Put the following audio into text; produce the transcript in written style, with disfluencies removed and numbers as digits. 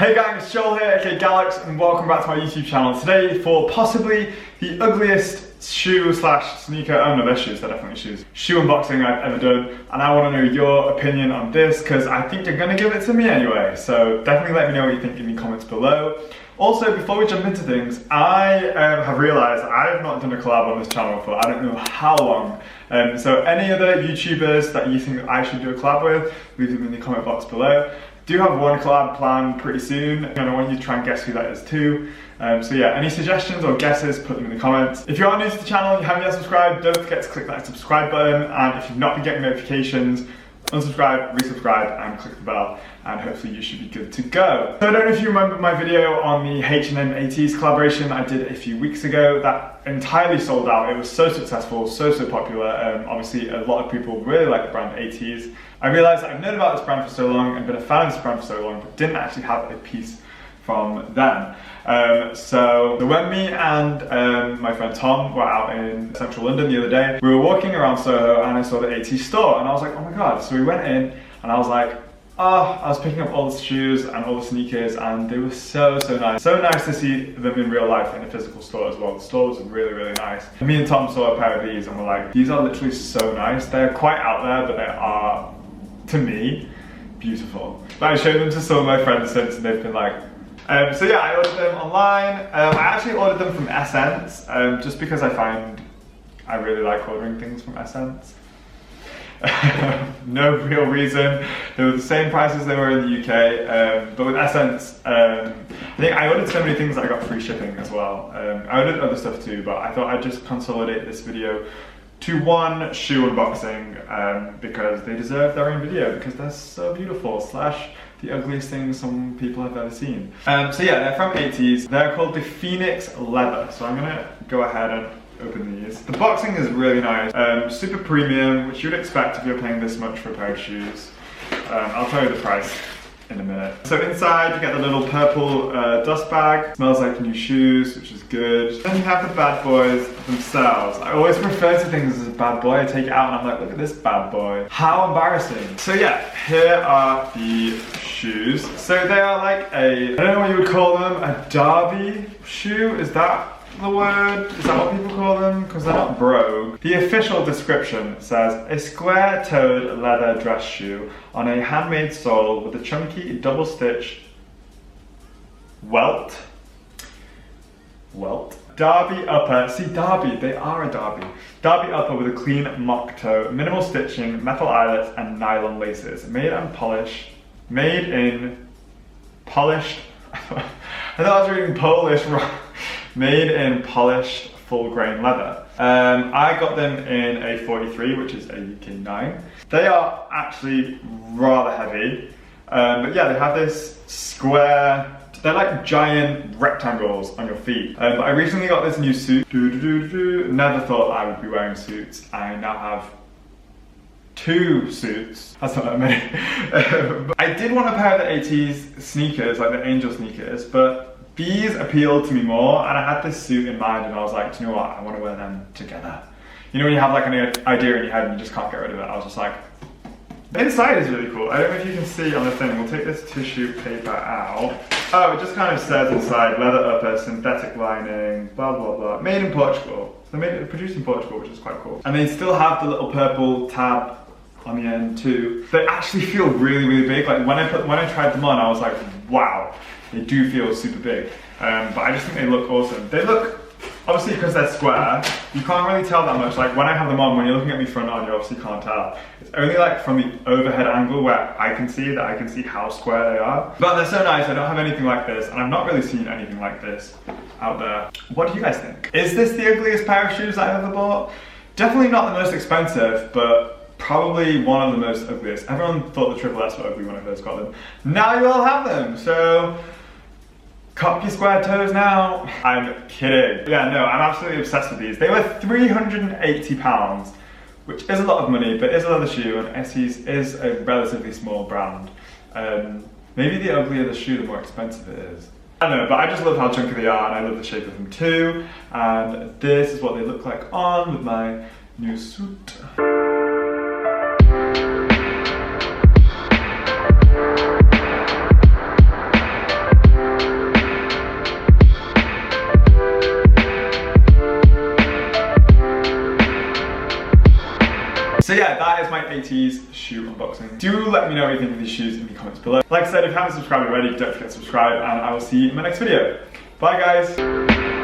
Hey gang, it's Joel here, aka Gallucks, and welcome back to my YouTube channel. Today for possibly the ugliest shoe slash sneaker, oh no, they're shoes, they're definitely shoes, shoe unboxing I've ever done, and I want to know your opinion on this because I think you're going to give it to me anyway, so definitely let me know what you think in the comments below. Also, before we jump into things, I have realised I have not done a collab on this channel for I don't know how long. So any other YouTubers that you think I should do a collab with, leave them in the comment box below. Do have one collab planned pretty soon, and I want you to try and guess who that is too. So yeah, any suggestions or guesses, put them in the comments. If you are new to the channel and you haven't yet subscribed, don't forget to click that subscribe button, and if you've not been getting notifications, unsubscribe, resubscribe, and click the bell, and hopefully you should be good to go. So I don't know if you remember my video on the H&M Eytys collaboration I did a few weeks ago. That entirely sold out. It was so successful, so popular. Obviously a lot of people really like the brand Eytys. I realised I've known about this brand for so long and been a fan of this brand for so long, but didn't actually have a piece from them. So when me and my friend Tom were out in central London the other day, we were walking around Soho and I saw the Eytys store and I was like, oh my god. So we went in and I was like, I was picking up all the shoes and all the sneakers and they were so nice. So nice to see them in real life in a physical store as well. The store was really nice. And me and Tom saw a pair of these and we're like, these are literally so nice. They're quite out there, but they are, to me, beautiful. But I showed them to some of my friends since and they've been like, so yeah, I ordered them online. I actually ordered them from Essence, just because I really like ordering things from Essence. No real reason. They were the same price as they were in the UK, but with Essence, I think I ordered so many things that I got free shipping as well. I ordered other stuff too, but I thought I'd just consolidate this video to one shoe unboxing because they deserve their own video because they're so beautiful, slash the ugliest thing some people have ever seen. So yeah, they're from Eytys. They're called the Phoenix Leather. So I'm gonna go ahead and open these. The boxing is really nice, super premium, which you'd expect if you're paying this much for a pair of shoes. I'll tell you the price in a minute. So inside you get the little purple dust bag. Smells like new shoes, which is good. Then you have the bad boys themselves. I always refer to things as a bad boy. I take it out and I'm like, look at this bad boy. How embarrassing. So yeah, here are the shoes. So they are like I don't know what you would call them, a derby shoe? Is that the word? Is that what people call them? Because they're not brogue. The official description says, a square-toed leather dress shoe on a handmade sole with a chunky double-stitch welt. Derby upper. See, derby, they are a derby. Derby upper with a clean mock toe, minimal stitching, metal eyelets, and nylon laces. Made in polished. I thought I was reading Polish wrong. Made in polished full grain leather. I got them in a 43, which is a UK 9. They are actually rather heavy, but yeah, they have this square, they're like giant rectangles on your feet. But I recently got this new suit. Never thought I would be wearing suits. I now have 2 suits. That's not what I mean. I did want a pair of the Eytys sneakers, like the Angel sneakers, but these appealed to me more, and I had this suit in mind, and I was like, do you know what? I want to wear them together. You know when you have like an idea in your head and you just can't get rid of it? I was just like, the inside is really cool. I don't know if you can see on the thing. We'll take this tissue paper out. Oh, it just kind of says inside, leather upper, synthetic lining, blah blah blah. Made in Portugal. So produced in Portugal, which is quite cool. And they still have the little purple tab on the end too. They actually feel really big. Like when I tried them on, I was like, wow. They do feel super big, but I just think they look awesome. They look, obviously because they're square, you can't really tell that much. Like when I have them on, when you're looking at me front on, you obviously can't tell. It's only like from the overhead angle where I can see how square they are. But they're so nice, I don't have anything like this, and I've not really seen anything like this out there. What do you guys think? Is this the ugliest pair of shoes I've ever bought? Definitely not the most expensive, but probably one of the most ugliest. Everyone thought the Triple S were ugly when I first got them. Now you all have them, so cop your square toes now. I'm kidding. Yeah, no, I'm absolutely obsessed with these. They were £380, which is a lot of money, but it's a leather shoe, and Eytys is a relatively small brand. Maybe the uglier the shoe, the more expensive it is. I don't know, but I just love how chunky they are, and I love the shape of them too. And this is what they look like on with my new suit. So yeah, that is my Eytys shoe unboxing. Do let me know what you think of these shoes in the comments below. Like I said, if you haven't subscribed already, don't forget to subscribe, and I will see you in my next video. Bye guys!